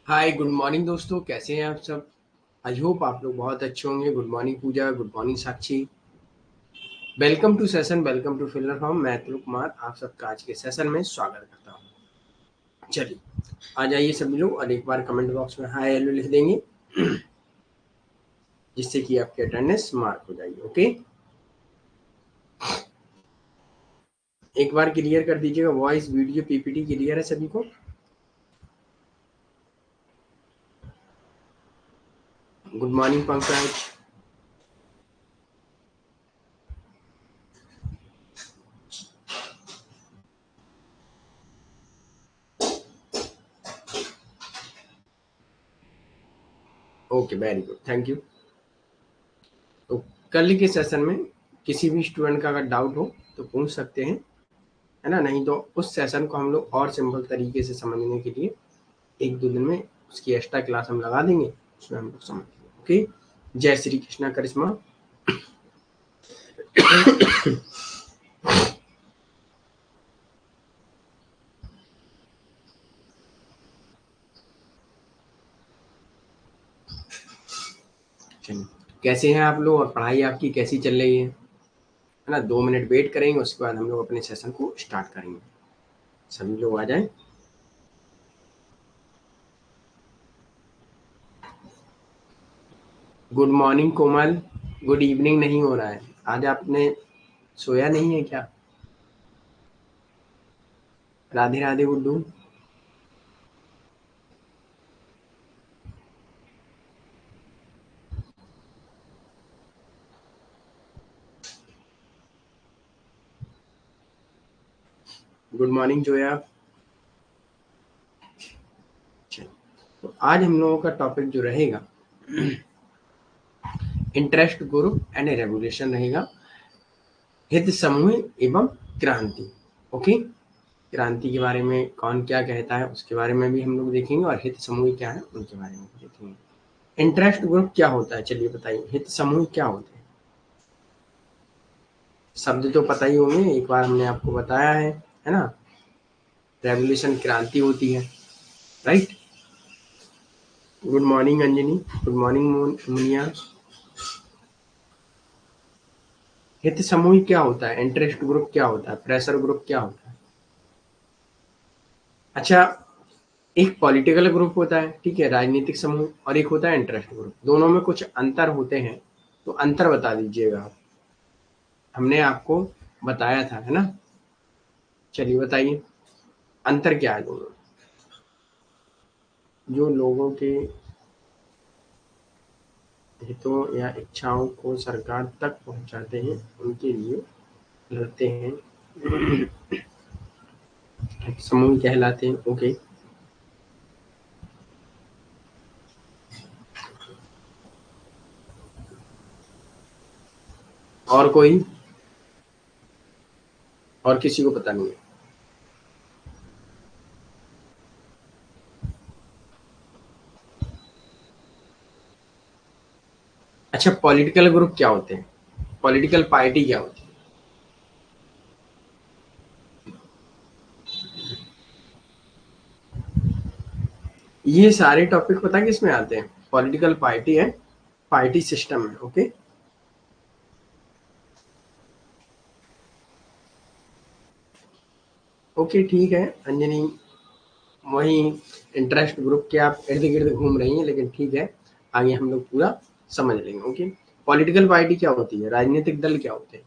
Hi good morning दोस्तों, कैसे हैं आप सब। आई होप आप लोग बहुत अच्छे होंगे। Good morning Pooja, good morning Sakshi. Welcome to session, welcome to filler form. मैं अतुल कुमार आप सबका आज के सेशन में स्वागत करता हूँ। चलिए आ जाइए सभी लोग और एक बार कमेंट बॉक्स में हाय हेलो लिख देंगे, जिससे कि आपकी अटेंडेंस मार्क हो जाएगी। ओके, एक बार क्लियर कर दीजिएगा। वॉइस वीडियो पीपीटी क्लियर है सभी को। Good morning Pankaj. Okay, very good, thank you. तो कल के सेशन में किसी भी स्टूडेंट का अगर डाउट हो तो पूछ सकते हैं, है ना। नहीं तो उस सेशन को हम लोग और सिंपल तरीके से समझने के लिए एक दो दिन में उसकी एक्स्ट्रा क्लास हम लगा देंगे, उसमें हम लोग समझ लेंगे। ओके, जय श्री कृष्णा करिश्मा। चलिए, कैसे हैं आप लोग और पढ़ाई आपकी कैसी चल रही है ना। 2 मिनट वेट करेंगे, उसके बाद हम लोग अपने सेशन को स्टार्ट करेंगे। सभी लोग आ जाएं। गुड मॉर्निंग कोमल। गुड इवनिंग नहीं हो रहा है आज, आपने सोया नहीं है क्या। राधे राधे गुड्डू। Good morning Zoya. चलिए, तो आज हम लोगों का टॉपिक जो रहेगा इंटरेस्ट ग्रुप एंड रेगुलेशन रहेगा। हित समूह एवं क्रांति। ओके, क्रांति के बारे में कौन क्या कहता है उसके बारे में भी हम लोग देखेंगे, और हित समूह क्या है उनके बारे में भी देखेंगे। इंटरेस्ट ग्रुप क्या होता है, चलिए बताइए। हित समूह क्या होते हैं। शब्द तो पता ही होंगे, एक बार हमने आपको बताया है ना। रेवोल्यूशन क्रांति होती है, right. Good morning Anjani. Good morning Muniya. हित समूह क्या होता है, इंटरेस्ट ग्रुप क्या होता है, प्रेशर ग्रुप क्या होता है। अच्छा, एक पॉलिटिकल ग्रुप होता है, ठीक है, राजनीतिक समूह, और एक होता है इंटरेस्ट ग्रुप। दोनों में कुछ अंतर होते हैं, तो अंतर बता दीजिएगा आप। हमने आपको बताया था, है ना। चलिए बताइए, अंतर क्या है दोनों। जो लोगों के हितों या इच्छाओं को सरकार तक पहुंचाते हैं, उनके लिए लड़ते हैं, समूह कहलाते हैं। ओके, और कोई, और किसी को पता नहीं है। अच्छा, पॉलिटिकल ग्रुप क्या होते हैं, पॉलिटिकल पार्टी क्या होती है। ये सारे टॉपिक पता किस में आते हैं, पॉलिटिकल पार्टी है, पार्टी सिस्टम है। ओके, ओके ठीक है अंजनी। वही इंटरेस्ट ग्रुप के आप इर्द गिर्द घूम रही हैं, लेकिन ठीक है, आगे हम लोग पूरा समझ लेंगे। ओके, पॉलिटिकल पार्टी क्या होती है, राजनीतिक दल क्या होते हैं।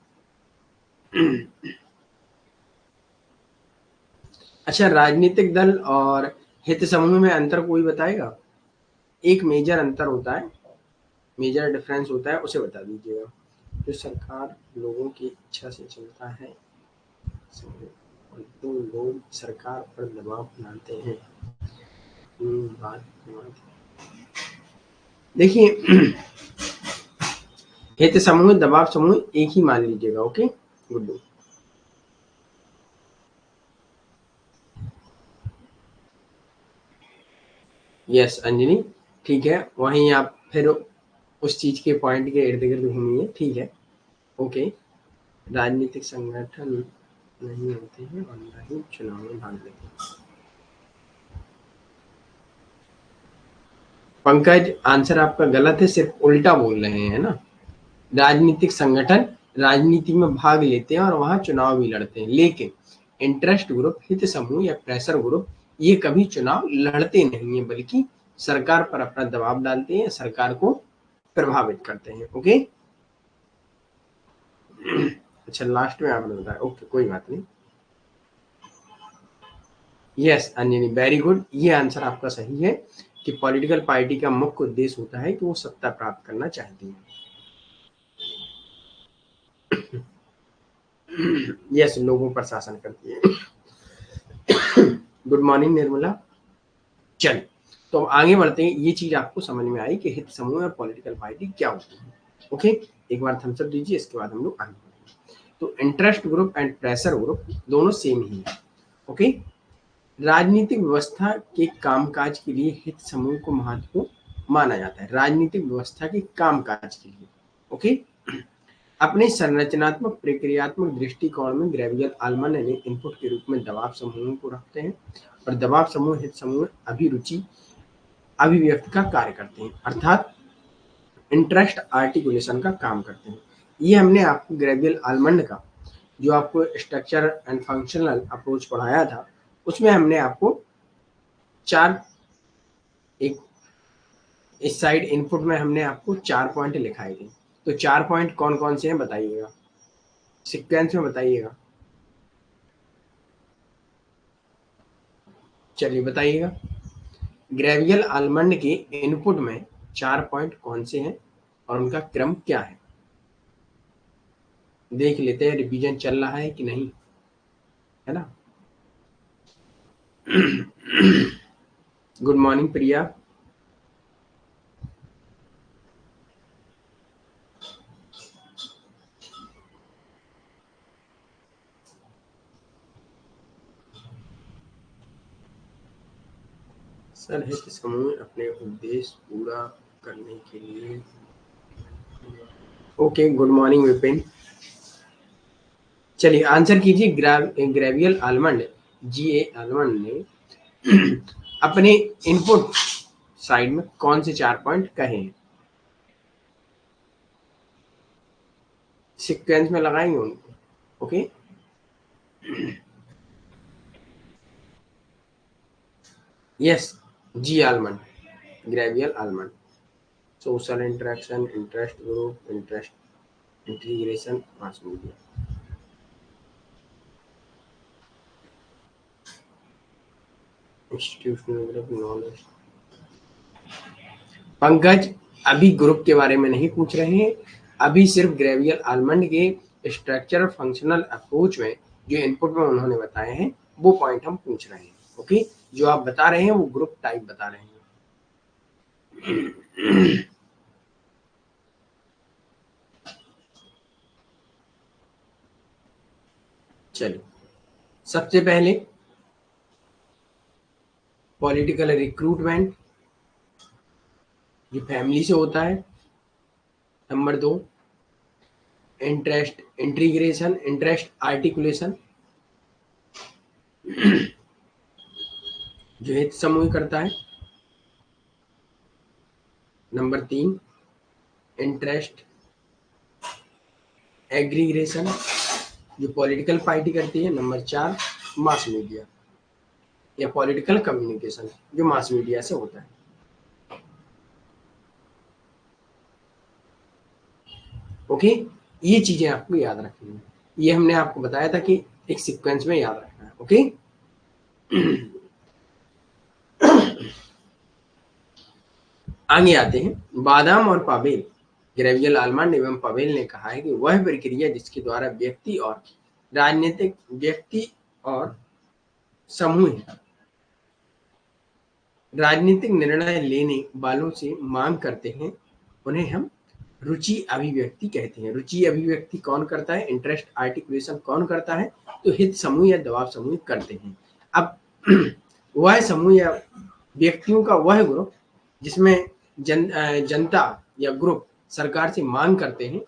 अच्छा, राजनीतिक दल और हित समूह में अंतर कोई बताएगा। एक मेजर अंतर होता है, मेजर डिफरेंस होता है, उसे बता दीजिएगा। जो सरकार लोगों की इच्छा से चलता है, और जो लोग सरकार पर दबाव बनाते हैं। बात देखिए, हित समूह दबाव समूह एक ही मान लीजिएगा। ओके गुड्डू। यस अंजनी, ठीक है, वहीं आप फिर उस चीज के पॉइंट के इर्द गिर्द घूमिए, ठीक है। ओके, राजनीतिक संगठन नहीं होते हैं और न ही चुनाव में भाग लेते हैं। पंकज, आंसर आपका गलत है, सिर्फ उल्टा बोल रहे हैं ना। राजनीतिक संगठन राजनीति में भाग लेते हैं और वहां चुनाव भी लड़ते हैं, लेकिन इंटरेस्ट ग्रुप, हित समूह या प्रेशर ग्रुप ये कभी चुनाव लड़ते नहीं है, बल्कि सरकार पर अपना दबाव डालते हैं, सरकार को प्रभावित करते हैं। ओके, अच्छा लास्ट में आपने बताया, ओके कोई बात नहीं। यस अंजनी, वेरी गुड, ये आंसर आपका सही है कि पॉलिटिकल पार्टी का मुख्य उद्देश्य होता है कि वो सत्ता प्राप्त करना चाहती है। यस, लोगों पर शासन करती है। Good morning Nirmala. चल, तो आगे बढ़ते हैं। ये चीज आपको समझ में आई कि हित समूह और पॉलिटिकल पार्टी क्या होती है। ओके, एक बार थम्स अप दीजिए, इसके बाद हम लोग आगे बढ़ेंगे। तो interest group and pressure group दोनों सेम ही है। ओके, राजनीतिक व्यवस्था के कामकाज के लिए हित समूह को महत्वपूर्ण माना जाता है, राजनीतिक व्यवस्था के कामकाज के लिए। ओके, अपने संरचनात्मक प्रक्रियात्मक दृष्टिकोण में ग्रेवियल आल्मंड ने इनपुट के रूप में दबाव समूहों को रखते हैं, और दबाव समूह हित समूह अभिरुचि अभिव्यक्ति का कार्य करते हैं, अर्थात इंटरेस्ट आर्टिकुलेशन का काम करते हैं। ये हमने आपको ग्रेवियल आल्मंड का जो आपको स्ट्रक्चर एंड फंक्शनल अप्रोच पढ़ाया था, उसमें हमने आपको चार, एक इस साइड इनपुट में हमने आपको 4 पॉइंट लिखाए थे। तो 4 पॉइंट कौन कौन से हैं बताइएगा, सीक्वेंस में बताइएगा। चलिए बताइएगा, ग्रेवियल आल्मंड के इनपुट में 4 पॉइंट कौन से हैं और उनका क्रम क्या है। देख लेते हैं रिवीजन चल रहा है कि नहीं, है ना। गुड मॉर्निंग प्रिया। सर हित समूह अपने उद्देश्य पूरा करने के लिए। Okay, good morning Vipin. चलिए आंसर कीजिए। ग्रेवियल आल्मंड, जीए आल्मंड ने अपने इनपुट साइड में कौन से 4 पॉइंट कहे हैं, सीक्वेंस में लगाएंगे उनको। Okay, yes, G Almond, Gabriel Almond, social interaction, interest group, interest integration, mass media, institutional group, knowledge. Pankaj, अभी ग्रुप के बारे में नहीं पूछ रहे हैं, अभी सिर्फ ग्रेवियल आल्मंड के स्ट्रक्चर और फंक्शनल अप्रोच में जो इनपुट में उन्होंने बताए हैं वो पॉइंट हम पूछ रहे हैं। ओके, जो आप बता रहे हैं वो ग्रुप टाइप बता रहे हैं। चलिए, सबसे पहले पॉलिटिकल रिक्रूटमेंट, ये फैमिली से होता है। Number 2, interest integration, interest articulation जो हित समूह करता है। नंबर 3, इंटरेस्ट एग्रीग्रेशन जो पॉलिटिकल पार्टी करती है। नंबर 4, मास मीडिया या पॉलिटिकल कम्युनिकेशन जो मास मीडिया से होता है। ओके, ये चीजें आपको याद रखनी है, ये हमने आपको बताया था कि एक सीक्वेंस में याद रखना है। ओके, आगे आते हैं। बादाम और पावेल, ग्रेवियल आल्मंड एवं पावेल ने कहा है कि वह प्रक्रिया जिसके द्वारा व्यक्ति और समूह राजनीतिक निर्णय लेने वालों से मांग करते हैं, उन्हें हम रुचि अभिव्यक्ति कहते हैं। रुचि अभिव्यक्ति कौन करता है, इंटरेस्ट आर्टिकुलेशन कौन करता है, तो हित समूह या दबाव समूह करते हैं। अब वह समूह या व्यक्तियों का वह ग्रुप जिसमें जनता या ग्रुप सरकार से मांग करते हैं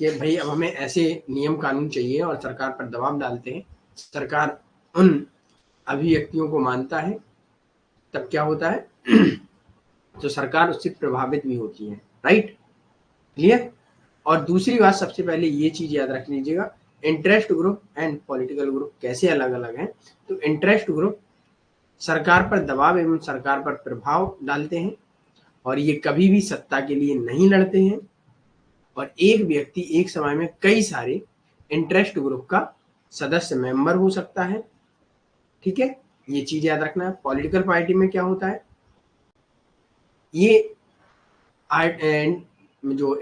कि भाई अब हमें ऐसे नियम कानून चाहिए और सरकार पर दबाव डालते हैं, सरकार उन अभिव्यक्तियों को मानता है, तब क्या होता है तो सरकार उससे प्रभावित भी होती है, राइट, क्लियर। और दूसरी बात, सबसे पहले ये चीज याद रख लीजिएगा, interest group and political group कैसे अलग अलग हैं। तो इंटरेस्ट ग्रुप सरकार पर दबाव एवं सरकार पर प्रभाव डालते हैं और ये कभी भी सत्ता के लिए नहीं लड़ते हैं, और एक व्यक्ति एक समय में कई सारे इंटरेस्ट ग्रुप का सदस्य मेंबर हो सकता है, ठीक है, ये चीज याद रखना है। पॉलिटिकल पार्टी में क्या होता है, ये जो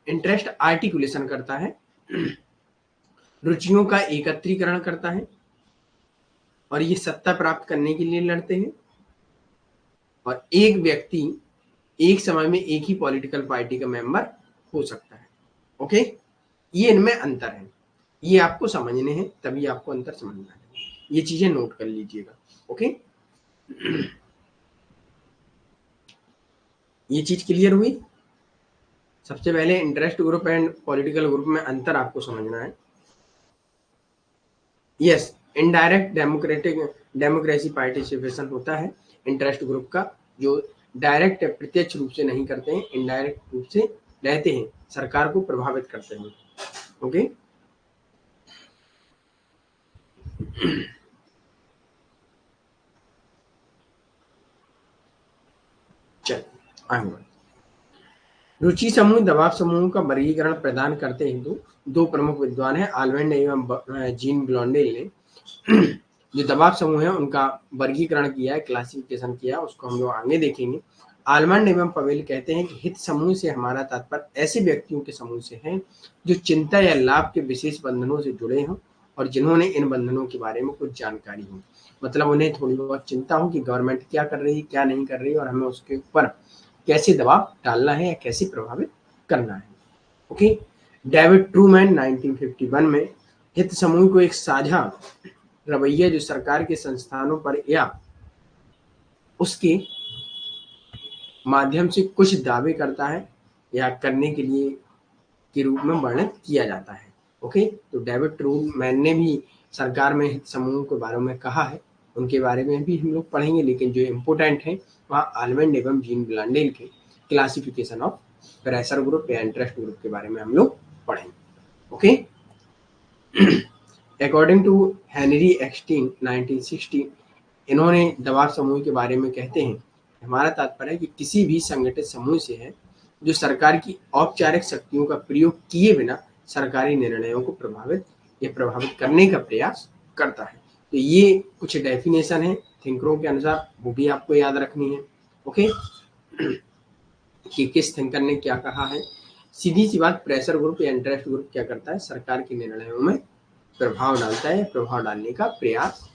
इंटरेस्ट आर्टिकुलेशन करता है, रुचियों का एकत्रीकरण करता है, और ये सत्ता प्राप्त करने के लिए लड़ते हैं, और एक व्यक्ति एक समय में एक ही पॉलिटिकल पार्टी का मेंबर हो सकता है। ओके, ये इनमें अंतर है, ये आपको समझने हैं, तभी आपको अंतर समझना है, ये चीजें नोट कर लीजिएगा। ओके, ये चीज क्लियर हुई। सबसे पहले interest group and political group में अंतर आपको समझना है। यस, इनडायरेक्ट डेमोक्रेसी पार्टिसिपेशन होता है इंटरेस्ट ग्रुप का, जो डायरेक्ट प्रत्यक्ष रूप से नहीं करते हैं, इनडायरेक्ट रूप से रहते हैं, सरकार को प्रभावित करते हैं। ओके, चल आगे। रुचि समूह दबाव समूह का वर्गीकरण प्रदान करते हेतु दो प्रमुख विद्वान हैं, आलमंड एवं जीन ब्लॉन्डेल ने जो दबाव समूह है उनका वर्गीकरण किया है, क्लासिफिकेशन किया, उसको हम लोग आगे देखेंगे। आलमंड एवं पवेल कहते हैं कि हित समूह से हमारा तात्पर्य ऐसे व्यक्तियों के समूह से है जो चिंता या लाभ के विशेष बंधनों से जुड़े हों और जिन्होंने इन बंधनों के बारे में कुछ जानकारी हो, मतलब उन्हें थोड़ी बहुत चिंता हो कि गवर्नमेंट क्या कर रही है, क्या नहीं कर रही है, और हमें उसके ऊपर कैसे दबाव डालना है या कैसे प्रभावित करना है। ओके, डेविड ट्रूमैन 1951 में हित समूह को एक साझा रवैया जो सरकार के संस्थानों पर या उसके माध्यम से कुछ दावे करता है या करने के लिए के रूप में वर्णित किया जाता है। ओके, तो डेविड ट्रूमैन ने भी सरकार में हित समूह के बारे में कहा है, उनके बारे में भी हम लोग पढ़ेंगे, लेकिन जो इम्पोर्टेंट है वहाँ आलमंड एवं जीन ब्लॉन्डेल के क्लासिफिकेशन ऑफ प्रेशर ग्रुप या इंटरेस्ट ग्रुप के बारे में हम लोग पढ़ेंगे। ओके, अकॉर्डिंग टू हेनरी एक्सटीन 1960, इन्होंने दबाव समूह के बारे में कहते हैं, हमारा तात्पर्य है कि किसी भी संगठित समूह से है जो सरकार की औपचारिक शक्तियों का प्रयोग किए बिना सरकारी निर्णयों को प्रभावित करने का प्रयास करता है। तो ये कुछ डेफिनेशन है थिंकरों के अनुसार, वो भी आपको याद रखनी है। ओके, कि किस थिंकर ने क्या कहा है। सीधी सी बात, प्रेशर ग्रुप या इंटरेस्ट ग्रुप क्या करता है, सरकार के निर्णयों में प्रभाव डालता है, प्रभाव डालने का प्रयास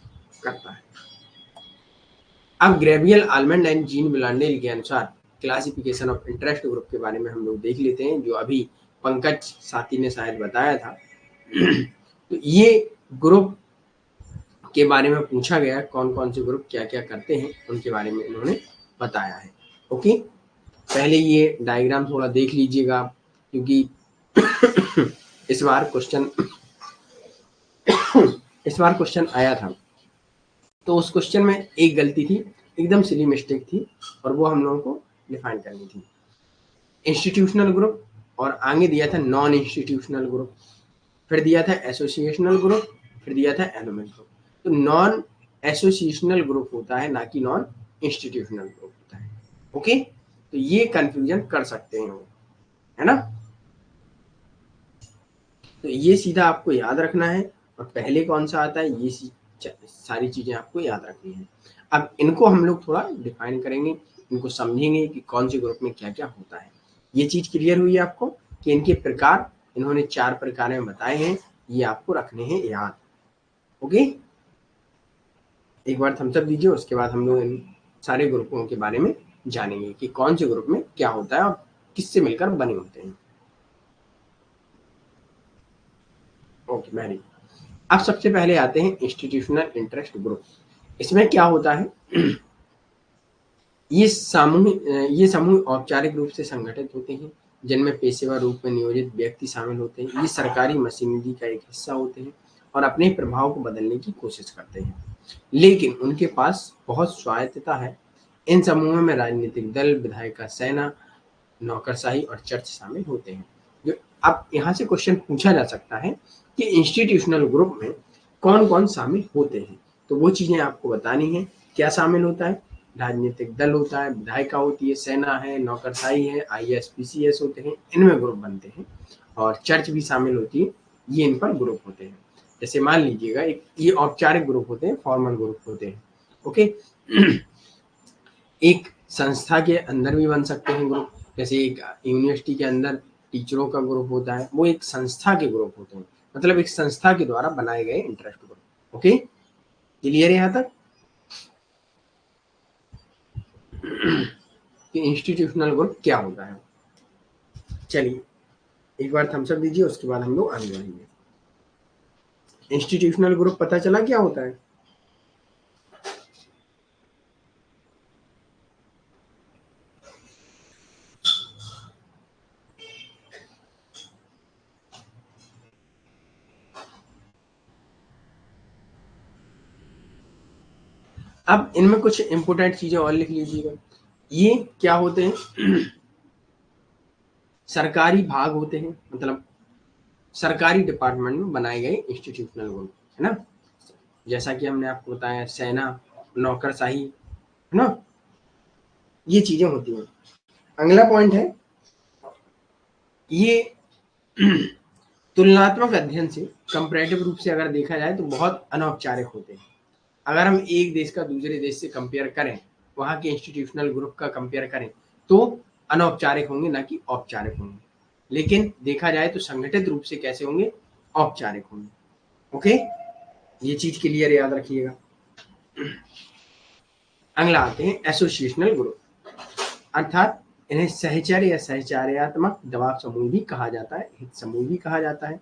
करता है। अब ग्रेवियल, आलमंड एंड जीन ब्लॉन्डेल के अनुसार क्लासिफिकेशन ऑफ इंटरेस्ट ग्रुप के बारे में हम लोग देख लेते हैं, जो अभी पंकज साथी ने शायद बताया था। तो ये ग्रुप के बारे में पूछा गया, कौन कौन से ग्रुप क्या क्या करते हैं उनके बारे में इन्होंने बताया है। ओके, पहले ये डायग्राम थोड़ा देख लीजिएगा, क्योंकि इस बार क्वेश्चन आया था, तो उस क्वेश्चन में एक गलती थी, एकदम सिली मिस्टेक थी, और वो हम लोगों को डिफाइन करनी थी। इंस्टीट्यूशनल ग्रुप, और आगे दिया था नॉन इंस्टीट्यूशनल ग्रुप, फिर दिया था एसोसिएशनल ग्रुप, फिर दिया था एनुअल ग्रुप। तो नॉन एसोसिएशनल ग्रुप होता है, ना कि नॉन इंस्टीट्यूशनल ग्रुप होता है। ओके, तो ये कंफ्यूजन कर सकते हैं, है ना। तो ये सीधा आपको याद रखना है, और पहले कौन सा आता है, ये सारी चीजें आपको याद रखनी है। अब इनको हम लोग थोड़ा डिफाइन करेंगे, इनको समझेंगे कि कौन से ग्रुप में क्या क्या होता है। ये चीज क्लियर हुई आपको कि इनके प्रकार इन्होंने 4 प्रकार में बताए हैं, ये आपको रखने हैं याद। ओके, एक बार थम्स अप दीजिए, उसके बाद हम लोग इन सारे ग्रुपों के बारे में जानेंगे कि कौन से ग्रुप में क्या होता है और किससे मिलकर बने होते हैं। Okay, Mary. अब सबसे पहले आते हैं इंस्टीट्यूशनल इंटरेस्ट ग्रुप। इसमें क्या होता है, ये समूह औपचारिक रूप से संगठित होते हैं, जिनमें पेशेवर रूप में नियोजित व्यक्ति शामिल होते हैं। ये सरकारी मशीनरी का एक हिस्सा होते हैं और अपने प्रभाव को बदलने की कोशिश करते हैं, लेकिन उनके पास बहुत स्वायत्तता है इन समूहों में राजनीतिक दल, विधायिका सेना, नौकरशाही और चर्च शामिल होते हैं। जो अब यहाँ से क्वेश्चन पूछा जा सकता है कि इंस्टीट्यूशनल ग्रुप में कौन कौन शामिल होते हैं, तो वो चीजें आपको बतानी है। क्या शामिल होता है? राजनीतिक दल होता है, विधायिका होती है, सेना है, नौकरशाही है, IAS, PCS होते हैं, इनमें ग्रुप बनते हैं, और चर्च भी शामिल होती है, ये इन पर ग्रुप होते हैं। जैसे मान लीजिएगा एक ये औपचारिक ग्रुप होते हैं, फॉर्मल ग्रुप होते हैं। ओके एक संस्था के अंदर भी बन सकते हैं ग्रुप, जैसे एक यूनिवर्सिटी के अंदर टीचरों का ग्रुप होता है, वो एक संस्था के ग्रुप होते हैं, मतलब एक संस्था के द्वारा बनाए गए इंटरेस्ट ग्रुप। ओके, क्लियर है यहाँ तक कि इंस्टीट्यूशनल ग्रुप क्या होता है? चलिए एक बार थम्स अप दीजिए, उसके बाद हम लोग आगे बढ़ेंगे। इंस्टीट्यूशनल ग्रुप पता चला क्या होता है? अब इनमें कुछ इंपोर्टेंट चीजें और लिख लीजिएगा। ये क्या होते हैं? सरकारी भाग होते हैं, मतलब सरकारी डिपार्टमेंट में बनाए गए इंस्टीट्यूशनल ग्रुप, है ना। जैसा कि हमने आपको बताया, सेना, नौकरशाही, है ना, ये चीजें होती हैं। अगला पॉइंट है, ये तुलनात्मक अध्ययन से, कंपैरेटिव रूप से अगर देखा जाए तो बहुत अनौपचारिक होते हैं। अगर हम एक देश का दूसरे देश से कंपेयर करें, वहां के इंस्टीट्यूशनल ग्रुप का कंपेयर करें, तो अनौपचारिक होंगे, ना कि औपचारिक होंगे। लेकिन देखा जाए तो संगठित रूप से कैसे होंगे? औपचारिक होंगे। ओके, ये चीज क्लियर याद रखिएगा। अगला आते हैं एसोसिएशनल ग्रुप, अर्थात इन्हें सहचर्य या सहचार्यात्मक दबाव समूह भी कहा जाता है, हित समूह भी कहा जाता है।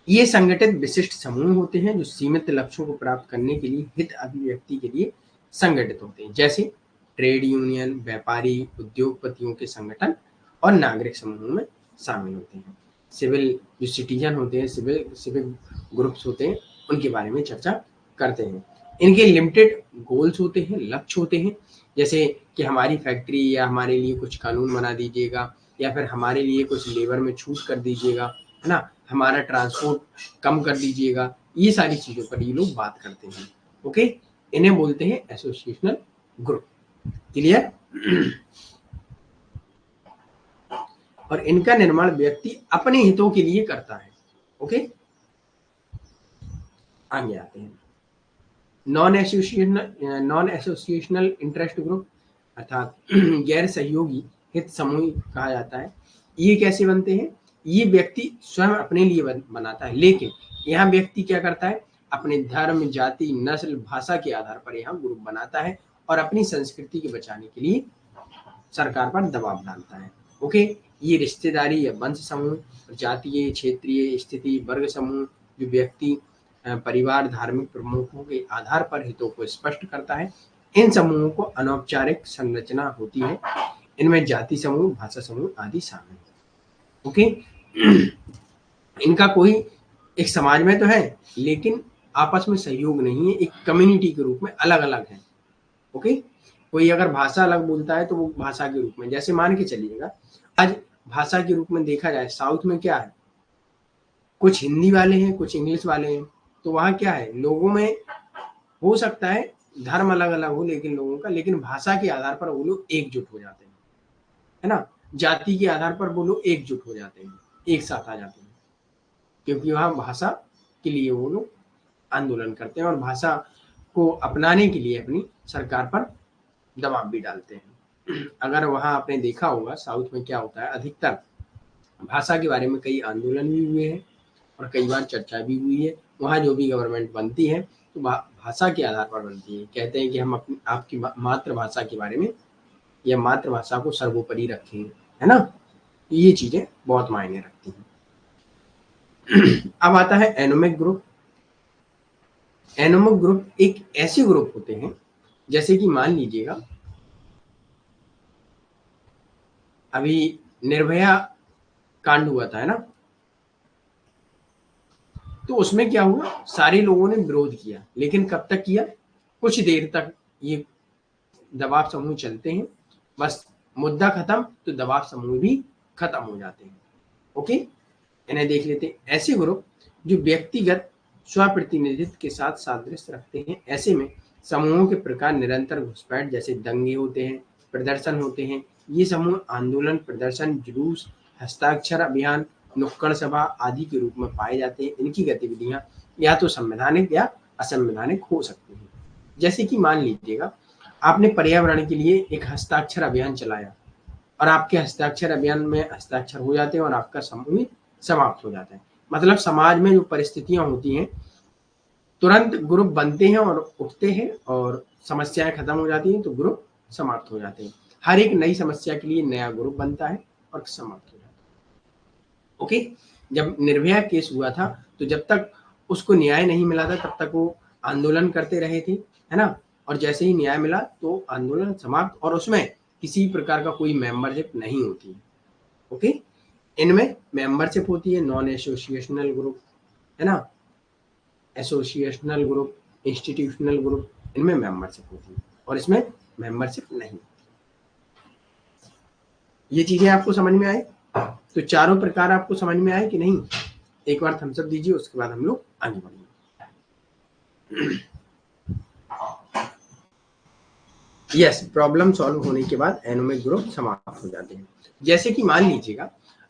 ये संगठित विशिष्ट समूह होते हैं जो सीमित लक्ष्यों को प्राप्त करने के लिए हित अभिव्यक्ति के लिए संगठित होते हैं, जैसे ट्रेड यूनियन, व्यापारी, उद्योगपतियों के संगठन और नागरिक समूहों में शामिल होते हैं। सिविल जो सिटीजन होते हैं, सिविल ग्रुप्स होते हैं, उनके बारे में चर्चा करते हैं। इनके लिमिटेड गोल्स होते हैं, लक्ष्य होते हैं, जैसे कि हमारी फैक्ट्री या हमारे लिए कुछ कानून बना दीजिएगा, या फिर हमारे लिए कुछ लेबर में छूट कर दीजिएगा, है ना, हमारा ट्रांसपोर्ट कम कर दीजिएगा। ये सारी चीजों पर ये लोग बात करते हैं। ओके, इन्हें बोलते हैं एसोसिएशनल ग्रुप। क्लियर? और इनका निर्माण व्यक्ति अपने हितों के लिए करता है। ओके, आगे आते हैं नॉन एसोसिएशनल इंटरेस्ट ग्रुप, अर्थात गैर सहयोगी हित समूह कहा जाता है। ये कैसे बनते हैं? ये व्यक्ति स्वयं अपने लिए बनाता है, लेकिन यहाँ व्यक्ति क्या करता है? अपने धर्म, जाति, नस्ल, भाषा के आधार पर यहाँ ग्रुप बनाता है और अपनी संस्कृति के बचाने के लिए सरकार पर दबाव डालता है। ओके, ये रिश्तेदारी या वंश समूह, जातीय, क्षेत्रीय स्थिति, वर्ग समूह, जो व्यक्ति, परिवार, धार्मिक प्रमुखों के आधार पर हितों को स्पष्ट करता है। इन समूहों को अनौपचारिक संरचना होती है, इनमें जाति समूह, भाषा समूह आदि शामिल है। ओके, इनका कोई एक समाज में तो है, लेकिन आपस में सहयोग नहीं है, एक कम्युनिटी के रूप में अलग अलग है। ओके, कोई अगर भाषा अलग बोलता है तो वो भाषा के रूप में, जैसे मान के चलिएगा आज भाषा के रूप में देखा जाए, साउथ में क्या है, कुछ हिंदी वाले हैं, कुछ इंग्लिश वाले हैं, तो वहाँ क्या है, लोगों में हो सकता है धर्म अलग अलग हो, लेकिन लोगों का, लेकिन भाषा के आधार पर वो लोग एकजुट हो जाते हैं, है ना, जाति के आधार पर वो लोग एकजुट हो जाते हैं, एक साथ आ जाते हैं, क्योंकि वहाँ भाषा के लिए वो लोग आंदोलन करते हैं और भाषा को अपनाने के लिए अपनी सरकार पर दबाव भी डालते हैं। अगर वहाँ आपने देखा होगा साउथ में क्या होता है, अधिकतर भाषा के बारे में कई आंदोलन भी हुए हैं और कई बार चर्चा भी हुई है। वहाँ जो भी गवर्नमेंट बनती है तो भाषा के आधार पर बनती है, कहते हैं कि हम अपनी आपकी मातृभाषा के बारे में या मातृभाषा को सर्वोपरि रखें, है ना, ये चीजें बहुत मायने रखती हैं। अब आता है एनोमिक ग्रुप। एनोमिक ग्रुप एक ऐसे ग्रुप होते हैं, जैसे कि मान लीजिएगा अभी निर्भया कांड हुआ था, है ना, तो उसमें क्या हुआ, सारे लोगों ने विरोध किया, लेकिन कब तक किया? कुछ देर तक ये दबाव समूह चलते हैं, बस मुद्दा खत्म तो दबाव समूह भी खत्म हो जाते हैं। ओके, इन्हें देख लेते हैं। ऐसे ग्रुप जो व्यक्तिगत स्वप्रतिनिधित्व के साथ सादृश्य रखते हैं, ऐसे में समूहों के प्रकार निरंतर घुसपैठ जैसे दंगे होते हैं, प्रदर्शन होते हैं। ये समूह आंदोलन, प्रदर्शन, जुलूस, हस्ताक्षर अभियान, नुक्कड़ सभा आदि के रूप में पाए जाते हैं। इनकी गतिविधियां या तो संवैधानिक या असंवैधानिक हो सकती हैं। जैसे कि मान लीजिएगा आपने पर्यावरण के लिए एक हस्ताक्षर अभियान चलाया और आपके हस्ताक्षर अभियान में हस्ताक्षर हो जाते हैं और आपका समूह समाप्त हो जाता है। मतलब समाज में जो परिस्थितियां होती हैं, तुरंत ग्रुप बनते हैं और उठते हैं और समस्याएं खत्म हो जाती हैं तो ग्रुप समाप्त हो जाते हैं। हर एक नई समस्या के लिए नया ग्रुप बनता है और समाप्त हो जाता है। ओके, जब निर्भया केस हुआ था तो जब तक उसको न्याय नहीं मिला था तब तक वो आंदोलन करते रहे थे, है ना। और जैसे ही न्याय मिला तो आंदोलन समाप्त, और उसमें किसी प्रकार का कोई मेंबरशिप नहीं होती है। ओके, इनमें मेंबरशिप होती है नॉन एसोसिएशनल ग्रुप, है ना, एसोसिएशनल ग्रुप, इंस्टीट्यूशनल ग्रुप, इनमें मेंबरशिप होती है और इसमें मेंबरशिप नहीं। ये चीजें आपको समझ में आए? तो चारों प्रकार आपको समझ में आए कि नहीं? एक बार थम्स अप दीजिए, उसके बाद हम लोग आगे बढ़ेंगे। यस, प्रॉब्लम सॉल्व होने के बाद एनोमिक ग्रुप समाप्त हो जाते हैं। जैसे कि मान लीजिएगा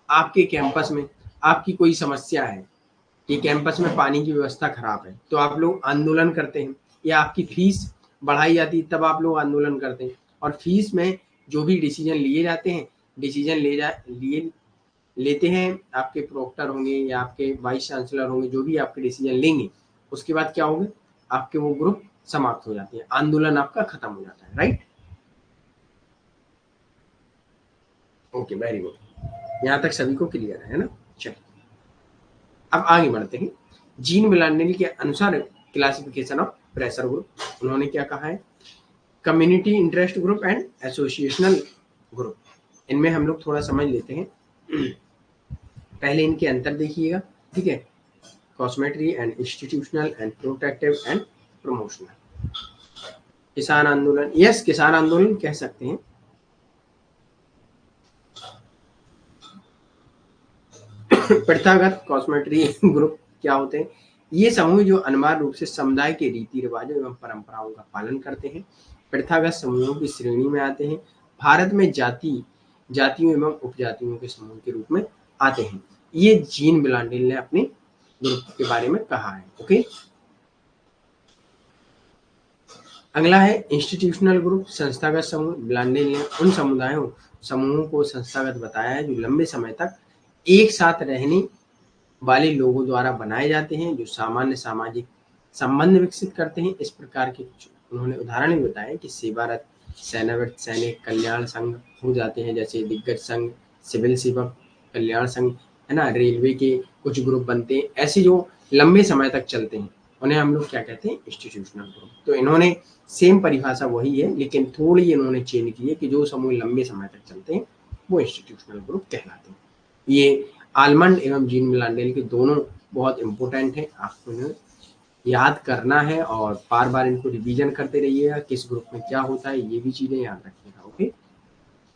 आपके कैंपस में आपकी कोई समस्या है कि कैंपस में पानी की व्यवस्था खराब है, तो आप लोग आंदोलन करते हैं, या आपकी फीस बढ़ाई जाती है तब आप लोग आंदोलन करते हैं। और फीस में जो भी डिसीजन लिए जाते हैं, डिसीजन लेते हैं आपके प्रोक्टर होंगे या आपके वाइस चांसलर होंगे, जो भी आपके डिसीजन लेंगे, उसके बाद क्या होगा, आपके वो ग्रुप समाप्त हो जाते हैं, आंदोलन आपका खत्म हो जाता है। Right, okay, very good. यहाँ तक सभी को क्लियर है ना? चलिए अब आगे बढ़ते हैं। जीन मिलांडेल के अनुसार क्लासिफिकेशन ऑफ प्रेशर ग्रुप, उन्होंने क्या कहा है, community interest group and associational group. इनमें हम लोग थोड़ा समझ लेते हैं। पहले इनके अंतर देखिएगा, ठीक है। Customary and institutional and protective and promotional. किसान आंदोलन, यस, किसान आंदोलन कह सकते हैं। प्रथागत कॉस्मेटरी ग्रुप क्या होते हैं, ये समूह जो अनिवार्य रूप से समुदाय के रीति रिवाजों एवं परंपराओं का पालन करते हैं, प्रथागत समूहों की श्रेणी में आते हैं। भारत में जातियों एवं उपजातियों के समूह के रूप में आते हैं। ये जीन बिलांडेल ने अपने ग्रुप के बारे में कहा है। ओके, अगला है इंस्टीट्यूशनल ग्रुप, संस्थागत समूह। बिलांडेल ने उन समूहों को संस्थागत बताया है जो लंबे समय तक एक साथ रहने वाले लोगों द्वारा बनाए जाते हैं, जो सामान्य सामाजिक संबंध विकसित करते हैं। इस प्रकार के कुछ उन्होंने उदाहरण भी बताए कि सेवारत, सेनावृत सैनिक, कल्याण संघ हो जाते हैं, जैसे दिग्गज संघ, सिविल सेवक कल्याण संघ, है ना। रेलवे के कुछ ग्रुप बनते हैं, ऐसे जो लंबे समय तक चलते हैं उन्हें हम लोग क्या कहते हैं, इंस्टीट्यूशनल ग्रुप। तो इन्होंने सेम परिभाषा वही है, लेकिन थोड़ी इन्होंने चेंज की है कि जो समूह लंबे समय तक चलते हैं वो इंस्टीट्यूशनल ग्रुप कहलाते हैं। ये आलमंड एवं जीन मिलांडेल के दोनों बहुत इंपॉर्टेंट है, आपको इन्हें याद करना है और बार बार इनको रिवीजन करते रहिएगा, किस ग्रुप में क्या होता है, ये भी चीजें याद रखिएगा। ओके,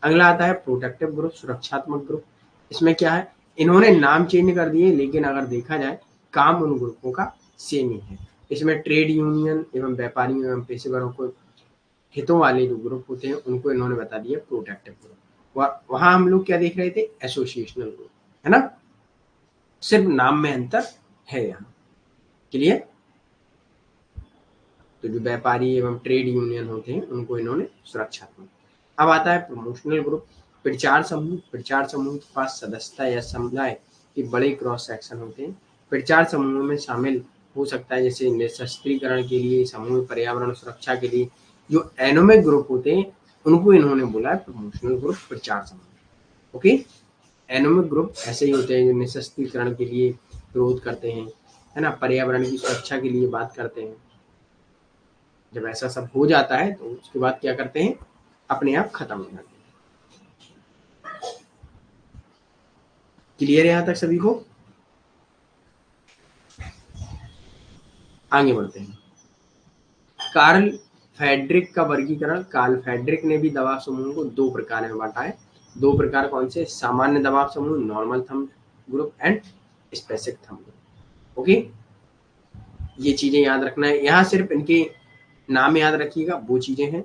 अगला आता है प्रोटेक्टिव ग्रुप, सुरक्षात्मक ग्रुप। इसमें क्या है, इन्होंने नाम चेंज कर दिए, लेकिन अगर देखा जाए काम उन ग्रुपों का सेम ही है। इसमें ट्रेड यूनियन एवं व्यापारियों एवं पेशेवरों को हितों वाले जो ग्रुप होते हैं उनको इन्होंने बता दिया प्रोटेक्टिव ग्रुप। वहां हम लोग क्या देख रहे थे, एसोसिएशनल ग्रुप, है ना। सिर्फ नाम में अंतर है यहाँ, क्लियर। तो जो व्यापारी एवं ट्रेड यूनियन होते हैं उनको इन्होंने सुरक्षात्मक। अब आता है प्रमोशनल ग्रुप, प्रचार समूह। प्रचार समूह के पास सदस्यता या समुदाय के बड़े क्रॉस सेक्शन होते हैं। प्रचार समूहों में शामिल हो सकता है जैसे निशस्त्रीकरण के लिए, समूह पर्यावरण सुरक्षा के लिए। जो एनोमिक ग्रुप होते हैं उनको इन्होंने बोला है प्रमोशनल ग्रुप, प्रचार समूह। ओके, एनोमिक ग्रुप ऐसे ही होते हैं जो निशस्त्रीकरण के लिए विरोध करते हैं, है ना, पर्यावरण की सुरक्षा के लिए बात करते हैं। जब ऐसा सब हो जाता है तो उसके बाद क्या करते हैं, अपने आप खत्म हो जाते हैं। क्लियर है यहाँ तक सभी को? आगे बढ़ते हैं। कार्ल फेडरिक का वर्गीकरण, कार्ल फेडरिक ने भी दबाव समूह को 2 प्रकार में बांटा है। 2 प्रकार कौन से? सामान्य दबाव समूह normal thumb group and specific thumb group. Okay, ये चीजें याद रखना है। यहाँ सिर्फ इनके नाम याद रखिएगा, वो चीजें हैं।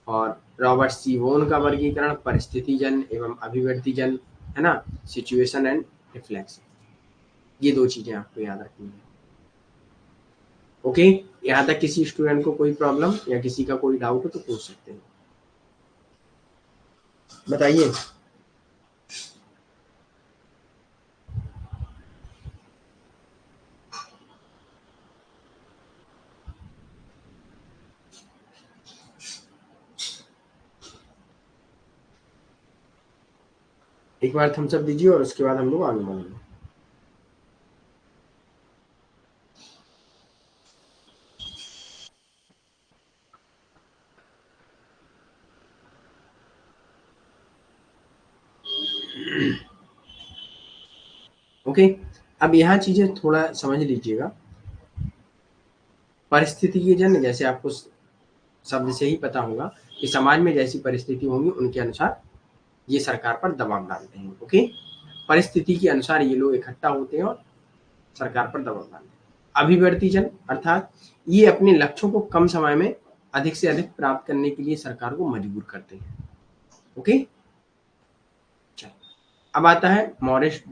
और रॉबर्ट सी वोन का वर्गीकरण परिस्थितिजन एवं अभिव्यक्तिजन, है ना, सिचुएशन एंड रिफ्लेक्स, ये 2 चीजें आपको याद रखनी है। ओके, यहाँ तक किसी स्टूडेंट को कोई प्रॉब्लम या किसी का कोई डाउट हो तो पूछ सकते हैं, बताइए। एक बार थम्स अप दीजिए और उसके बाद हम लोग आगे बढ़ेंगे। ओके, अब यहाँ चीजें थोड़ा समझ लीजिएगा। परिस्थिति के जन, जैसे आपको शब्द से ही पता होगा कि समाज में जैसी परिस्थिति होंगी उनके अनुसार ये सरकार पर दबाव डालते हैं। ओके, परिस्थिति के अनुसार ये लोग इकट्ठा होते हैं और सरकार पर दबाव डालते हैं। अभिवर्तीजन अर्थात ये अपने लक्ष्यों को कम समय में अधिक से अधिक प्राप्त करने के लिए सरकार को मजबूर करते हैं। ओके, चलो अब आता है मॉरिस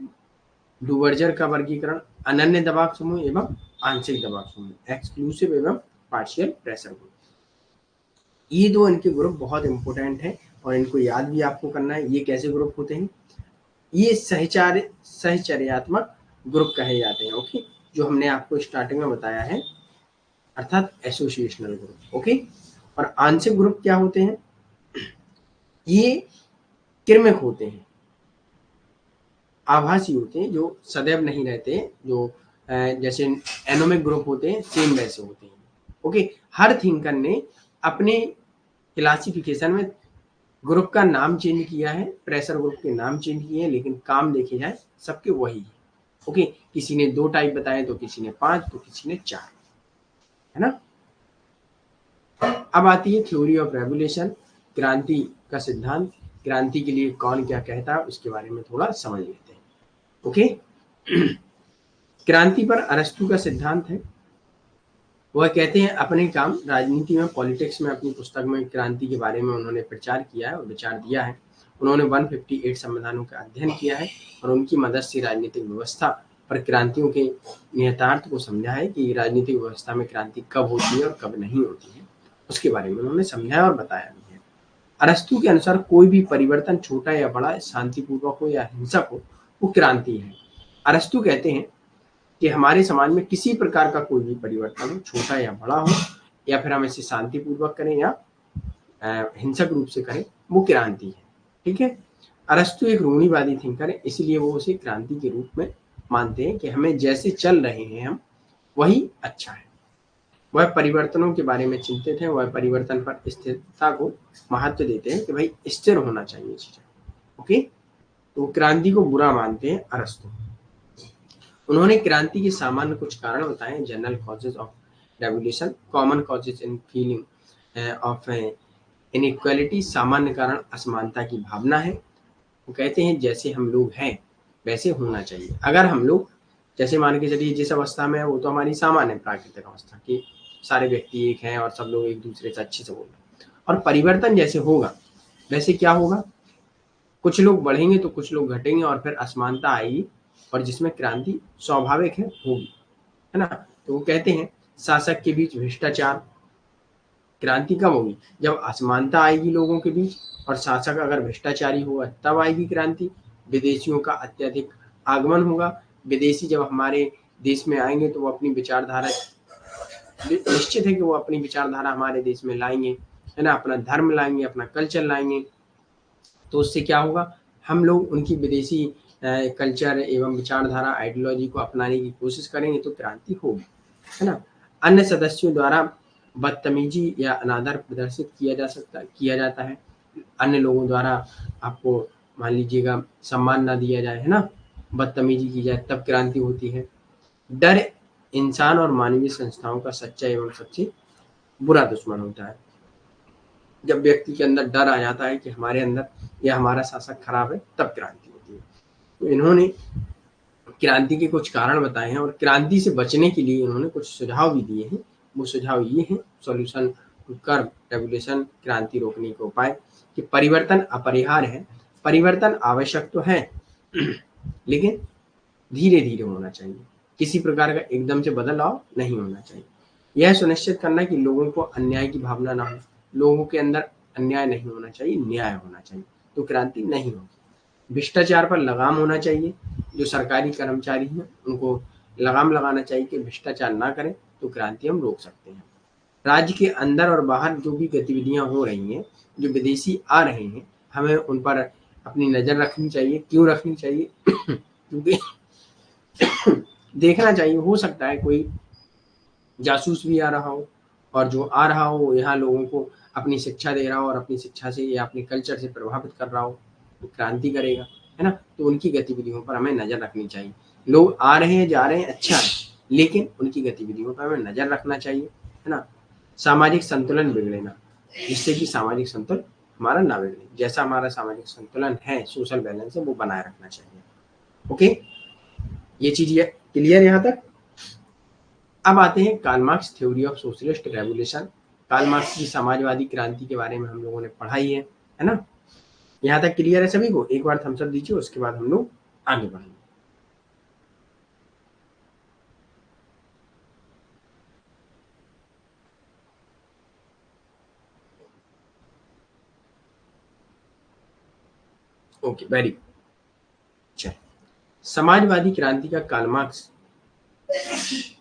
डुवर्जर का वर्गीकरण अनन्य दबाव समूह एवं आंशिक दबाव समूह, एक्सक्लूसिव एवं पार्शियल प्रेशर ग्रुप। ये 2 इनके ग्रुप बहुत इंपॉर्टेंट है और इनको याद भी आपको करना है। ये कैसे ग्रुप होते हैं? ये सहचर्यात्मक ग्रुप कहे जाते हैं। ओके, जो हमने आपको स्टार्टिंग में बताया है, अर्थात एसोसिएशनल ग्रुप। ओके, और आंशिक ग्रुप क्या होते हैं? ये क्रमिक होते हैं, आभासी होते हैं, जो सदैव नहीं रहते, जो जैसे एनोमिक ग्रुप होते हैं सेम वैसे होते हैं। ओके, हर थिंकर ने अपने क्लासिफिकेशन में ग्रुप का नाम चेंज किया है, प्रेशर ग्रुप के नाम चेंज किए हैं, लेकिन काम देखे जाए सबके वही है। ओके, किसी ने 2 टाइप बताए तो किसी ने 5 तो किसी ने 4, है ना। अब आती है थ्योरी ऑफ रेवोल्यूशन, क्रांति का सिद्धांत। क्रांति के लिए कौन क्या कहता है उसके बारे में थोड़ा समझ लेते हैं। ओके, क्रांति पर अरस्तु का सिद्धांत है। वह कहते हैं अपने काम राजनीति में, पॉलिटिक्स में, अपनी पुस्तक में क्रांति के बारे में उन्होंने प्रचार किया है और विचार दिया है। उन्होंने 158 संविधानों का अध्ययन किया है और उनकी मदद से राजनीतिक व्यवस्था पर क्रांतियों के निहितार्थ को समझा है कि राजनीतिक व्यवस्था में क्रांति कब होती है और कब नहीं होती है, उसके बारे में उन्होंने समझाया और बताया भी है। अरस्तु के अनुसार कोई भी परिवर्तन छोटा या बड़ा, शांतिपूर्वक हो या हिंसक हो, वो क्रांति है। अरस्तु कहते हैं कि हमारे समाज में किसी प्रकार का कोई भी परिवर्तन हो, छोटा या बड़ा हो, या फिर हम इसे शांतिपूर्वक करें या हिंसक रूप से करें, वो क्रांति है। ठीक है, अरस्तु एक रूढ़िवादी थिंकर है, इसलिए वो उसे क्रांति के रूप में मानते हैं कि हमें जैसे चल रहे हैं हम वही अच्छा है। वह परिवर्तनों के बारे में चिंतित है, वह परिवर्तन पर स्थिरता को महत्व देते हैं कि भाई स्थिर होना चाहिए चीजें। ओके, तो क्रांति को बुरा मानते हैं अरस्तु। उन्होंने क्रांति के सामान्य कुछ कारण बताए, general causes of revolution, common causes in feeling of inequality, सामान्य कारण असमानता की भावना है। वो कहते हैं जैसे हम लोग हैं वैसे होना चाहिए। अगर हम लोग जैसे मान के चलिए जिस अवस्था में है वो तो हमारी सामान्य प्राकृतिक अवस्था की, सारे व्यक्ति एक हैं और सब लोग एक दूसरे से अच्छे से बोल रहे हैं। और परिवर्तन जैसे होगा वैसे क्या होगा, कुछ लोग बढ़ेंगे तो कुछ लोग घटेंगे और फिर असमानता आएगी, और जिसमें क्रांति स्वाभाविक है होगी, है ना। तो वो कहते हैं शासक के बीच भ्रष्टाचार, क्रांति कब होगी? जब असमानता आएगी लोगों के बीच और शासक अगर भ्रष्टाचारी होगा तब आएगी क्रांति। विदेशियों का अत्यधिक आगमन होगा, विदेशी जब हमारे देश में आएंगे तो वो अपनी विचारधारा, निश्चित है कि वो अपनी विचारधारा हमारे देश में लाएंगे, है ना, अपना धर्म लाएंगे, अपना कल्चर लाएंगे। तो उससे क्या होगा, हम लोग उनकी विदेशी कल्चर एवं विचारधारा, आइडियोलॉजी को अपनाने की कोशिश करेंगे तो क्रांति होगी, है ना। अन्य सदस्यों द्वारा बदतमीजी या अनादर प्रदर्शित किया जाता है, अन्य लोगों द्वारा आपको मान लीजिएगा सम्मान ना दिया जाए, है ना, बदतमीजी की जाए, तब क्रांति होती है। डर इंसान और मानवीय संस्थाओं का सच्चा एवं सबसे बुरा दुश्मन होता है। जब व्यक्ति के अंदर डर आ जाता है कि हमारे अंदर या हमारा शासक खराब है, तब क्रांति होती है। तो इन्होंने क्रांति के कुछ कारण बताए हैं और क्रांति से बचने के लिए इन्होंने कुछ सुझाव भी दिए हैं। वो सुझाव ये हैं: सॉल्यूशन टू कर्ब रेवोल्यूशन, क्रांति रोकने के उपाय, कि परिवर्तन अपरिहार्य है, परिवर्तन आवश्यक तो है लेकिन धीरे धीरे होना चाहिए, किसी प्रकार का एकदम से बदलाव नहीं होना चाहिए। यह सुनिश्चित करना कि लोगों को अन्याय की भावना ना हो, लोगों के अंदर अन्याय नहीं होना चाहिए, न्याय होना चाहिए, तो क्रांति नहीं होगी। भ्रष्टाचार पर लगाम होना चाहिए, जो सरकारी कर्मचारी हैं उनको लगाम लगाना चाहिए कि भ्रष्टाचार ना करें, तो क्रांति हम रोक सकते हैं। राज्य के अंदर और बाहर जो भी गतिविधियां हो रही हैं, जो विदेशी आ रहे हैं, हमें उन पर अपनी नजर रखनी चाहिए। क्यों रखनी चाहिए? क्योंकि देखना चाहिए, हो सकता है कोई जासूस भी आ रहा हो, और जो आ रहा हो वो यहाँ लोगों को अपनी शिक्षा दे रहा हो और अपनी शिक्षा से या अपने कल्चर से प्रभावित कर रहा हो, तो क्रांति करेगा, है ना। तो उनकी गतिविधियों पर हमें नजर रखनी चाहिए। लोग आ रहे हैं, जा रहे हैं, अच्छा है, लेकिन उनकी गतिविधियों पर हमें नजर रखना चाहिए, है ना। सामाजिक संतुलन बिगड़े ना, जिससे कि सामाजिक संतुलन हमारा ना बिगड़े। जैसा हमारा सामाजिक संतुलन है, सोशल बैलेंस है, वो बनाए रखना चाहिए। ओके, ये चीज ये क्लियर यहाँ तक। अब आते हैं Karl Marx theory of socialist revolution. Karl Marx की समाजवादी क्रांति के बारे में हम लोगों ने पढ़ाई है ना। यहाँ तक क्लियर है सभी को? एक बार थम्स अप दीजिए, उसके बाद हम लोग आगे बढ़ेंगे। Okay, very good. चलिए, समाजवादी क्रांति का कार्ल मार्क्स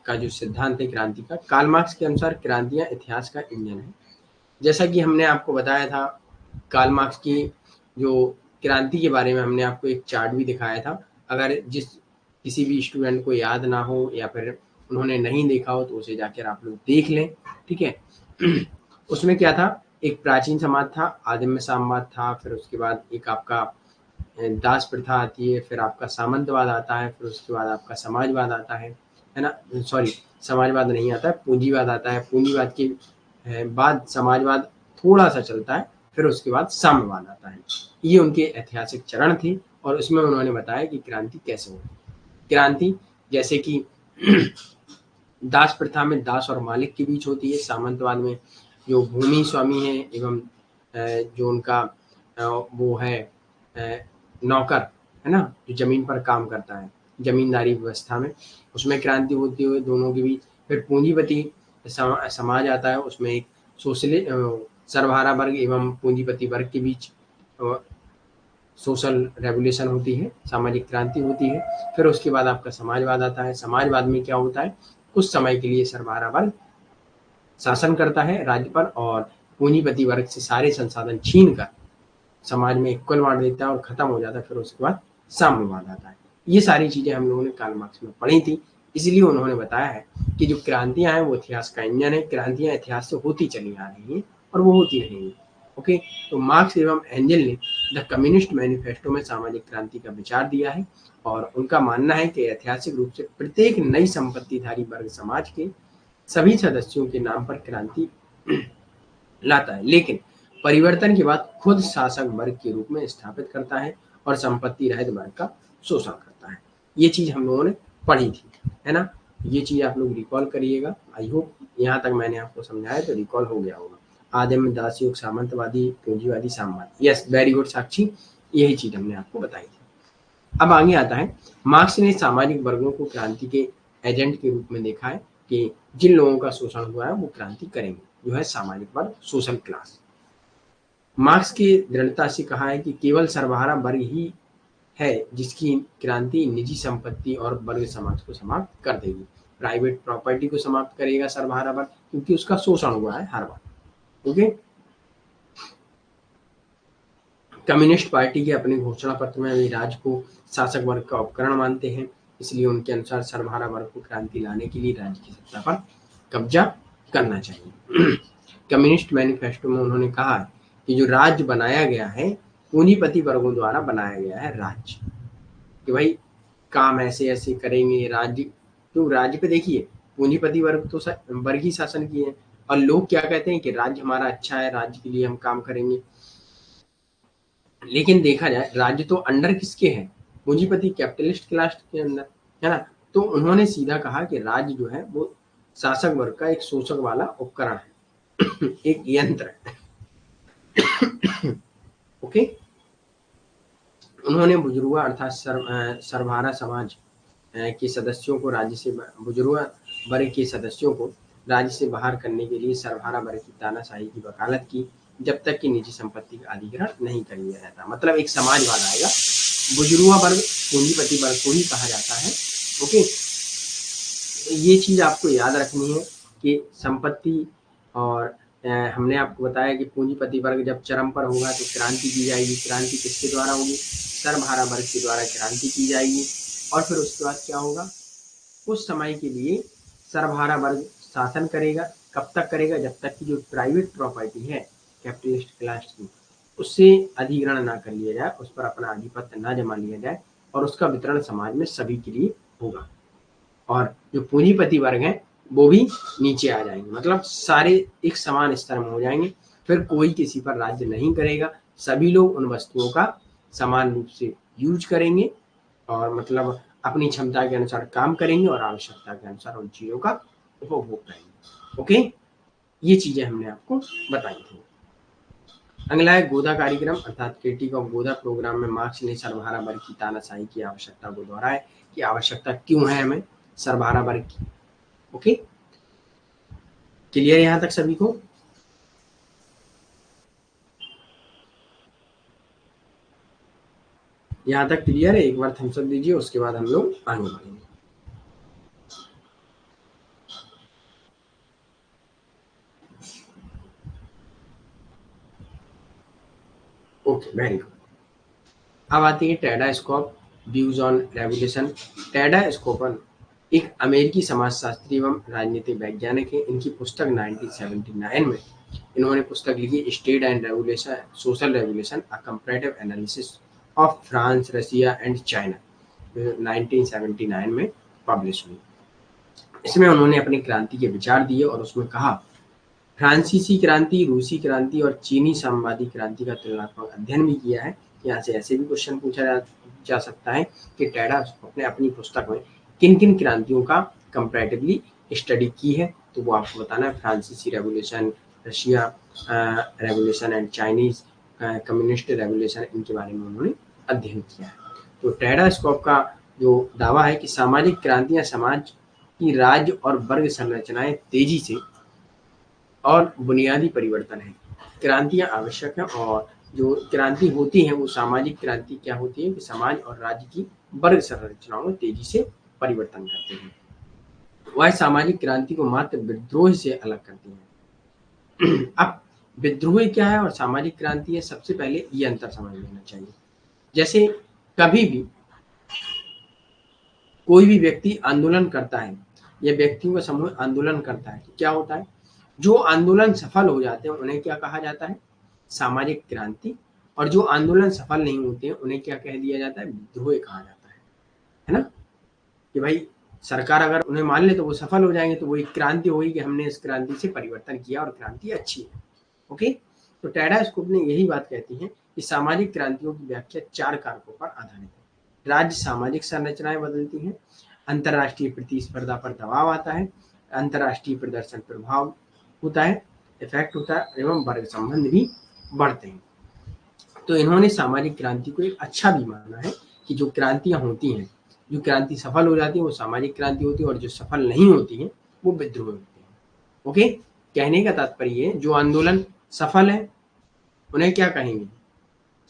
का जो सिद्धांत है क्रांति का, कार्ल मार्क्स के अनुसार क्रांतियां इतिहास का इंजन है। जैसा कि हमने आपको बताया था, कार्ल मार्क्स की जो क्रांति के बारे में हमने आपको एक चार्ट भी दिखाया था। अगर किसी भी स्टूडेंट को याद ना हो या फिर उन्होंने नहीं देखा हो, तो उसे जाकर आप लोग देख लें, ठीक है। उसमें क्या था? एक प्राचीन समाज था, आदिम साम्यवाद था, फिर उसके बाद एक आपका दास प्रथा आती है, फिर आपका सामंतवाद आता है, फिर उसके बाद आपका समाजवाद आता है ना। सॉरी, समाजवाद नहीं आता है, पूंजीवाद आता है। पूंजीवाद के बाद समाजवाद थोड़ा सा चलता है, फिर उसके बाद साम्यवाद आता है। ये उनके ऐतिहासिक चरण थे और उसमें उन्होंने बताया कि क्रांति कैसे होती है। क्रांति जैसे कि दास प्रथा में दास और मालिक के बीच होती है, सामंतवाद में जो भूमि स्वामी है एवं जो उनका वो है नौकर, है ना, जो जमीन पर काम करता है, जमींदारी व्यवस्था में, उसमें क्रांति होती है दोनों के बीच। फिर पूंजीपति समाज आता है, उसमें एक सर्वहारा वर्ग एवं पूंजीपति वर्ग के बीच सोशल रेवोल्यूशन होती है, सामाजिक क्रांति होती है। फिर उसके बाद आपका समाजवाद आता है। समाजवाद में क्या होता है? कुछ समय के लिए सर्वहारा वर्ग शासन करता है राज्य पर और पूंजीपति वर्ग से सारे संसाधन छीन कर समाज में इक्वल बांट देता है और खत्म हो जाता है। फिर उसके बाद साम्यवाद आता है। ये सारी चीजें हम लोगों ने कार्ल मार्क्स में पढ़ी थी, इसलिए उन्होंने बताया है कि जो क्रांतियां हैं वो इतिहास का इंजन है। क्रांतियां इतिहास से होती चली आ रही हैं और वो होती रहेंगी। ओके, तो मार्क्स एवं एंजल ने द कम्युनिस्ट मैनिफेस्टो में सामाजिक क्रांति का विचार दिया है और उनका मानना है कि ऐतिहासिक रूप से प्रत्येक नई संपत्तिधारी वर्ग समाज के सभी सदस्यों के नाम पर क्रांति लाता है, लेकिन परिवर्तन के बाद खुद शासक वर्ग के रूप में स्थापित करता है और संपत्ति रहित वर्ग का शोषण करता है। ये चीज हम लोगों ने पढ़ी थी, है ना। ये चीज आप लोग रिकॉल करिएगा। आई होप यहाँ तक मैंने आपको समझाया तो रिकॉल हो गया होगा। आदिम, दास युग, सामंतवादी, पूंजीवादी, साम्यवाद। यस, वेरी गुड साक्षी, यही चीज हमने आपको बताई थी। अब आगे आता है, मार्क्स ने सामाजिक वर्गों को क्रांति के एजेंट के रूप में देखा है कि जिन लोगों का शोषण हुआ है वो क्रांति करेंगे, जो है सामाजिक वर्ग, सोशल क्लास। मार्क्स की दृढ़ता से कहा है कि केवल सर्वहारा वर्ग ही है जिसकी क्रांति निजी संपत्ति और वर्ग समाज को समाप्त कर देगी। प्राइवेट प्रॉपर्टी को समाप्त करेगा सर्वहारा वर्ग, क्योंकि उसका शोषण हुआ है हर बार। ओके, कम्युनिस्ट पार्टी के अपने घोषणा पत्र में भी राज्य को शासक वर्ग का उपकरण मानते हैं, इसलिए उनके अनुसार सर्वहारा वर्ग को क्रांति लाने के लिए राज्य की सत्ता पर कब्जा करना चाहिए। कम्युनिस्ट मैनिफेस्टो में उन्होंने कहा है कि जो राज्य बनाया गया है पूंजीपति वर्गों द्वारा बनाया गया है राज्य, कि भाई काम ऐसे ऐसे करेंगे राज्य। तो राज्य पे देखिए, पूंजीपति वर्ग तो वर्ग ही शासन किए हैं, और लोग क्या कहते हैं कि राज्य हमारा अच्छा है, राज्य के लिए हम काम करेंगे। लेकिन देखा जाए राज्य तो अंडर किसके है, पूंजीपति कैपिटलिस्ट क्लास के अंदर, है ना। तो उन्होंने सीधा कहा कि राज्य जो है वो शासक वर्ग का एक शोषक वाला उपकरण है, एक यंत्र है। ओके। उन्होंने बुजुर्गा अर्थात सरभारा समाज के सदस्यों को राज्य से, बुजुर्गा वर्ग के सदस्यों को राज्य से बाहर करने के लिए सरभारा वर्ग की तानाशाही की वकालत की, जब तक कि निजी संपत्ति का अधिग्रहण नहीं कर लिया जाता। मतलब एक समाजवाद आएगा, बुजुर्गा वर्ग पूंजीपति वर्ग को ही कहा जाता है। ओके, ये चीज आपको याद रखनी है कि संपत्ति और हमने आपको बताया कि पूंजीपति वर्ग जब चरम पर होगा तो क्रांति की जाएगी। क्रांति किसके द्वारा होगी, सरभारा वर्ग के द्वारा क्रांति की जाएगी। और फिर उसके बाद क्या होगा, उस समय के लिए सरभारा वर्ग शासन करेगा। कब तक करेगा, जब तक कि जो प्राइवेट प्रॉपर्टी है कैपिटलिस्ट क्लास की, उससे अधिग्रहण ना कर लिया जाए, उस पर अपना आधिपत्य ना जमा लिया जाए और उसका वितरण समाज में सभी के लिए होगा। और जो पूंजीपति वर्ग है वो भी नीचे आ जाएंगे, मतलब सारे एक समान स्तर में हो जाएंगे। फिर कोई किसी पर राज्य नहीं करेगा, सभी लोग उन वस्तुओं का समान रूप से यूज करेंगे और मतलब अपनी क्षमता के अनुसार काम करेंगे और आवश्यकता के अनुसार उन चीजों का उपभोग करेंगे। ओके, ये चीजें हमने आपको बताई थी। अगला है गोदा कार्यक्रम अर्थात क्रिटिक ऑफ गोदा प्रोग्राम में मार्क्स ने सरभारा वर्ग की तानाशाही की आवश्यकता को दोहराया कि आवश्यकता क्यों है हमें सरभारा वर्ग की। ओके, क्लियर यहां तक सभी को? यहां तक क्लियर है? एक बार थम्स अप दीजिए, उसके बाद हम लोग आगे बढ़ेंगे। Okay, very good. अब आती है टेडा स्कोप व्यूज ऑन रेवोल्यूशन। टेडा स्कोपन एक अमेरिकी समाजशास्त्री एवं राजनीतिक वैज्ञानिक है। इनकी पुस्तक 1979 में इन्होंने पुस्तक लिखी state and revolution, social revolution, a comparative analysis of France, Russia and China, 1979 में पब्लिश हुई। इसमें उन्होंने अपनी क्रांति के विचार दिए और उसमें कहा फ्रांसीसी क्रांति, रूसी क्रांति और चीनी साम्यवादी क्रांति का तुलनात्मक अध्ययन भी किया है। यहाँ से ऐसे भी क्वेश्चन पूछा जा सकता है कि टेडा ने अपनी पुस्तक में किन किन क्रांतियों का कंपैरेटिवली स्टडी की है, तो वो आपको बताना है। फ्रांसीसी revolution, Russia revolution and Chinese communist revolution, इनके बारे में उन्होंने अध्ययन किया है। तो टेडा स्कोप का जो दावा है कि सामाजिक क्रांतियां समाज की राज्य और वर्ग संरचनाएं तेजी से और बुनियादी परिवर्तन है। क्रांतियां आवश्यक हैं और जो क्रांति होती है वो सामाजिक क्रांति क्या होती है कि समाज और राज्य की वर्ग संरचनाओं में तेजी से परिवर्तन करते हैं। वह सामाजिक क्रांति को मात्र विद्रोह से अलग करती है। अब विद्रोह क्या है और सामाजिक क्रांति है, सबसे पहले ये अंतर समझ लेना चाहिए। जैसे कभी भी कोई भी व्यक्ति आंदोलन करता है या व्यक्तियों का समूह आंदोलन करता है तो क्या होता है, जो आंदोलन सफल हो जाते हैं उन्हें क्या कहा जाता है, सामाजिक क्रांति। और जो आंदोलन सफल नहीं होते हैं उन्हें क्या कह दिया जाता है, विद्रोह कहा जाता है ना। कि भाई सरकार अगर उन्हें मान ले तो वो सफल हो जाएंगे, तो वो एक क्रांति होगी कि हमने इस क्रांति से परिवर्तन किया और क्रांति अच्छी है। ओके, तो टेडा स्कोप ने यही बात कहती है कि सामाजिक क्रांतियों की व्याख्या 4 कारकों पर आधारित है। राज्य सामाजिक संरचनाएं बदलती हैं, अंतरराष्ट्रीय प्रतिस्पर्धा पर दबाव आता है, अंतरराष्ट्रीय प्रदर्शन प्रभाव होता है, इफेक्ट होता है एवं वर्ग संबंध भी बढ़ते हैं। तो इन्होंने सामाजिक क्रांति को एक अच्छा भी माना है कि जो क्रांतियां होती हैं, जो क्रांति सफल हो जाती है वो सामाजिक क्रांति होती है और जो सफल नहीं होती है वो विद्रोह होती है। ओके, कहने का तात्पर्य है जो आंदोलन सफल है उन्हें क्या कहेंगे,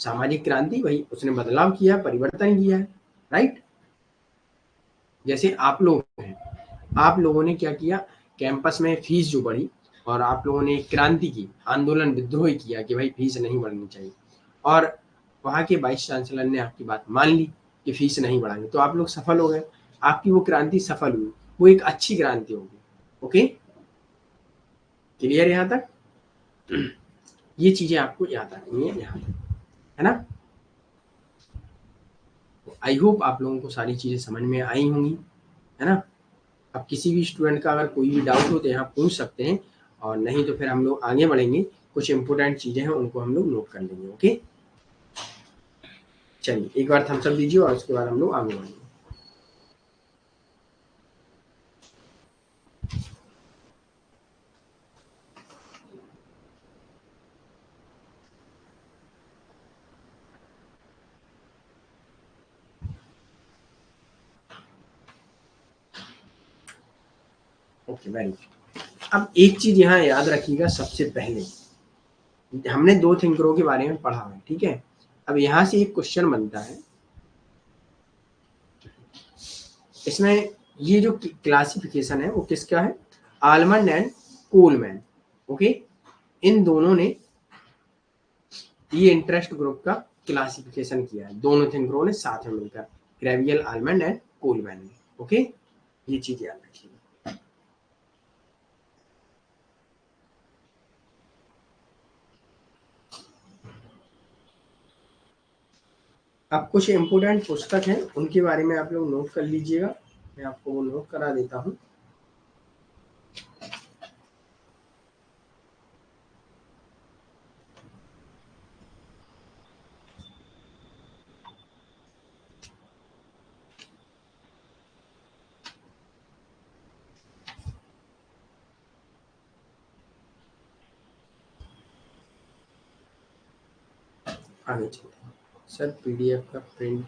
सामाजिक क्रांति। भाई उसने बदलाव किया, परिवर्तन किया है, राइट। जैसे आप लोग हैं, आप लोगों ने क्या किया, कैंपस में फीस जो बढ़ी और आप लोगों ने क्रांति की, आंदोलन विद्रोह किया कि भाई फीस नहीं बढ़नी चाहिए, और वहां के वाइस चांसलर ने आपकी बात मान ली कि फीस नहीं बढ़ाएंगे, तो आप लोग सफल हो गए, आपकी वो क्रांति सफल हुई, वो एक अच्छी क्रांति होगी। ओके, क्लियर यहाँ तक? ये चीजें आपको याद रखनी है यहाँ तक, है ना। आई होप आप लोगों को सारी चीजें समझ में आई होंगी, है ना। अब किसी भी स्टूडेंट का अगर कोई भी डाउट हो तो यहाँ पूछ सकते हैं और नहीं तो फिर हम लोग आगे बढ़ेंगे, कुछ इंपॉर्टेंट चीजें हैं उनको हम लोग नोट कर लेंगे। ओके, चलिए एक बार थम्स अप दीजिए और उसके बाद हम लोग आगे बढ़ेंगे। Okay, very good. अब एक चीज यहाँ याद रखिएगा, सबसे पहले हमने दो थिंक ग्रो के बारे में पढ़ा है, ठीक है। अब यहाँ से एक क्वेश्चन बनता है, इसमें ये जो क्लासिफिकेशन है वो किसका है, आलमंड एंड कोलमैन। ओके, इन दोनों ने ये इंटरेस्ट ग्रुप का क्लासिफिकेशन किया है, दोनों थिंक ग्रो ने साथ में मिलकर, ग्रेवियल, आलमंड एंड कोलमैन ने। ओके, ये चीज याद रखिएगा। अब कुछ इंपोर्टेंट पुस्तक हैं उनके बारे में आप लोग नोट कर लीजिएगा, मैं आपको वो नोट करा देता हूँ। आगे चलते हैं। सर पीडीएफ का प्रिंट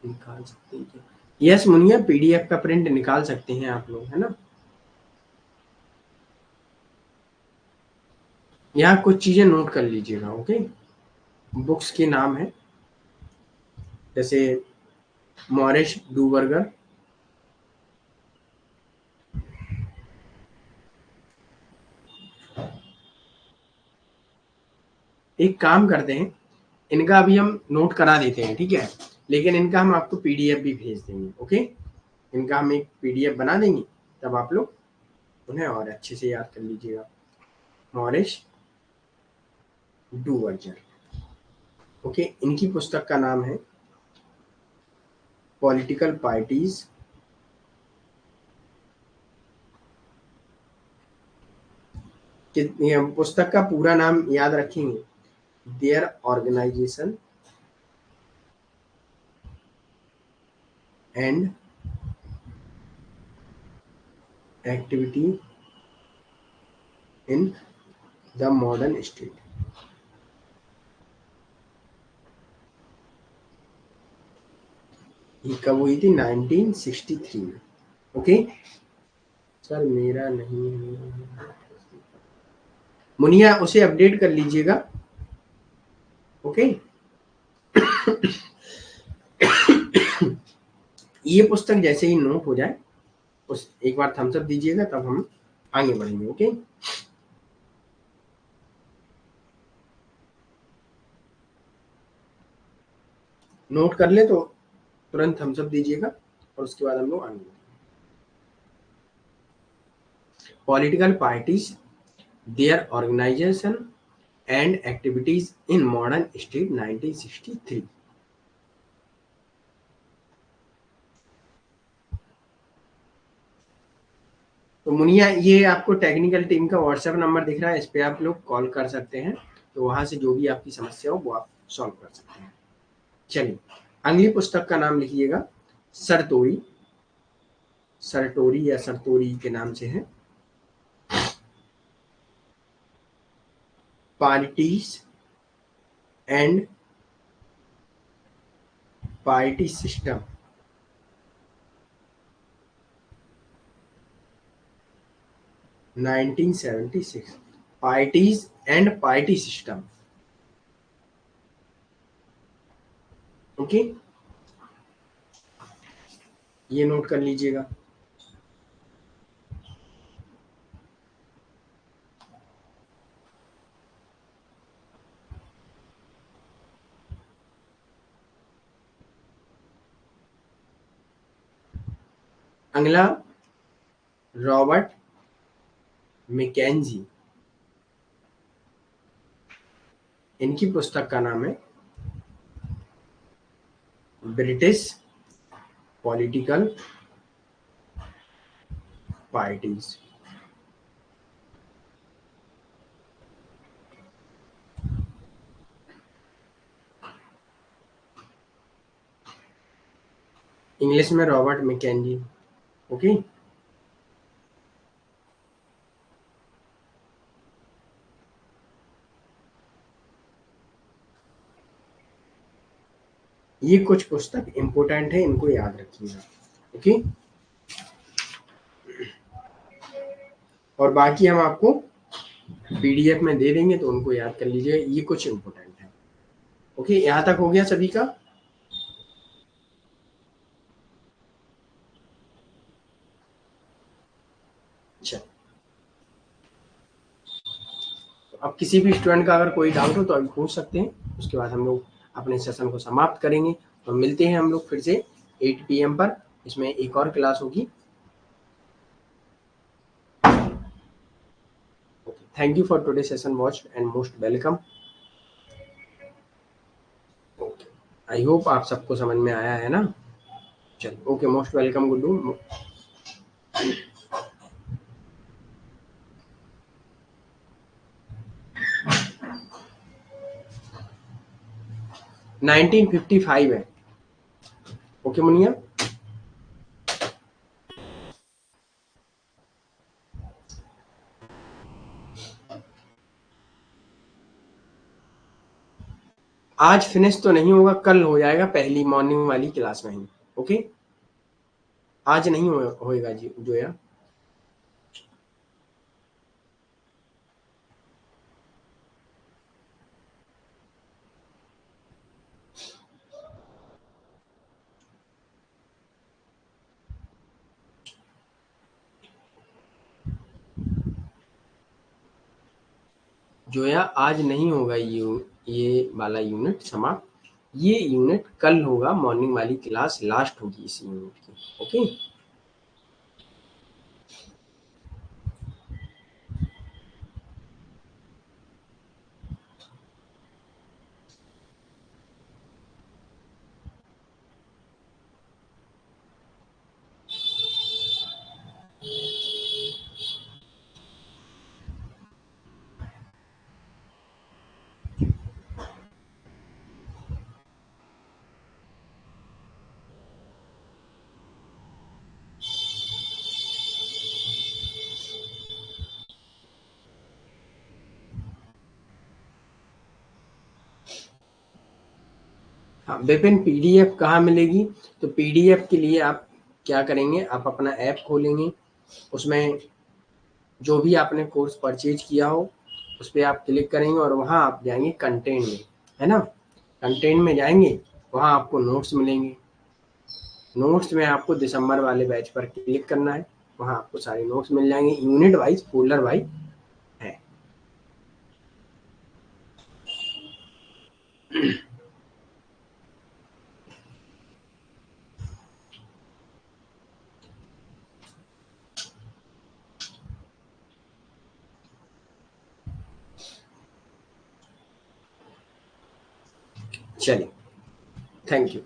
निकाल सकते हैं क्या? यस मुनिया, पीडीएफ का प्रिंट निकाल सकते हैं आप लोग, है ना। यहाँ कुछ चीजें नोट कर लीजिएगा। ओके, बुक्स के नाम है जैसे मॉरिस डूबर्गर, एक काम करते हैं, इनका अभी हम नोट करा देते हैं, ठीक है, लेकिन इनका हम आपको पीडीएफ भी भेज देंगे। ओके, इनका हम एक पीडीएफ बना देंगे, तब आप लोग उन्हें और अच्छे से याद कर लीजिएगा। मॉरिस डूवर्जर। ओके, इनकी पुस्तक का नाम है पॉलिटिकल पार्टीज पुस्तक का पूरा नाम याद रखेंगे, their organisation and activity in the modern state. ये कब हुई थी, 1963 में। ओके, सर मेरा नहीं है मुनिया, उसे अपडेट कर लीजिएगा। ओके, ये पुस्तक जैसे ही नोट हो जाए उस एक बार थम्स अप दीजिएगा, तब हम आगे बढ़ेंगे। ओके, नोट कर ले तो तुरंत थम्स अप दीजिएगा और उसके बाद हम लोग आगे बढ़ेंगे। Political parties, their organisation and activities in modern state 1963। तो मुनिया, ये आपको टेक्निकल टीम का व्हाट्सएप नंबर दिख रहा है, इस पे आप लोग कॉल कर सकते हैं, तो वहां से जो भी आपकी समस्या हो वो आप सॉल्व कर सकते हैं। चलिए, अगली पुस्तक का नाम लिखिएगा, सरतोरी, सरटोरी या सरतोरी के नाम से है, parties and party system 1976। Parties and party system. Okay, ये नोट कर लीजिएगा। अगला रॉबर्ट मैकेंजी, इनकी पुस्तक का नाम है ब्रिटिश पॉलिटिकल पार्टीज। इंग्लिश में रॉबर्ट मैकेंजी। ओके, ये कुछ पुस्तक इंपोर्टेंट है, इनको याद रखिएगा। ओके, और बाकी हम आपको पीडीएफ में दे देंगे, तो उनको याद कर लीजिएगा, ये कुछ इंपोर्टेंट है। ओके, यहाँ तक हो गया सभी का? अच्छा, तो अब किसी भी स्टूडेंट का अगर कोई डाउट हो तो अभी पूछ सकते हैं, उसके बाद हम लोग अपने सेशन को समाप्त करेंगे। तो मिलते हैं हम लोग फिर से 8 PM पर, इसमें एक और क्लास होगी। Thank you for today session watch and most welcome. Okay, I hope आप सबको समझ में आया है ना? चलिए, ओके, मोस्ट वेलकम गुड्डू। 1955 है। ओके मुनिया, आज फिनिश तो नहीं होगा, कल हो जाएगा पहली मॉर्निंग वाली क्लास में ही। ओके, आज नहीं होएगा जी जोया। जोया आज नहीं होगा ये वाला यूनिट समाप्त। ये यूनिट कल होगा, मॉर्निंग वाली क्लास लास्ट होगी इस यूनिट की। ओके, हाँ विपिन, पीडीएफ कहाँ मिलेगी? तो पीडीएफ के लिए आप क्या करेंगे, आप अपना ऐप खोलेंगे, उसमें जो भी आपने कोर्स परचेज किया हो उस पर आप क्लिक करेंगे और वहाँ आप जाएंगे कंटेंट में, है ना? कंटेंट में जाएंगे, वहाँ आपको नोट्स मिलेंगे। नोट्स में आपको दिसंबर वाले बैच पर क्लिक करना है, वहाँ आपको सारे नोट्स मिल जाएंगे, यूनिट वाइज, फोल्डर वाइज है। चलिए, थैंक यू।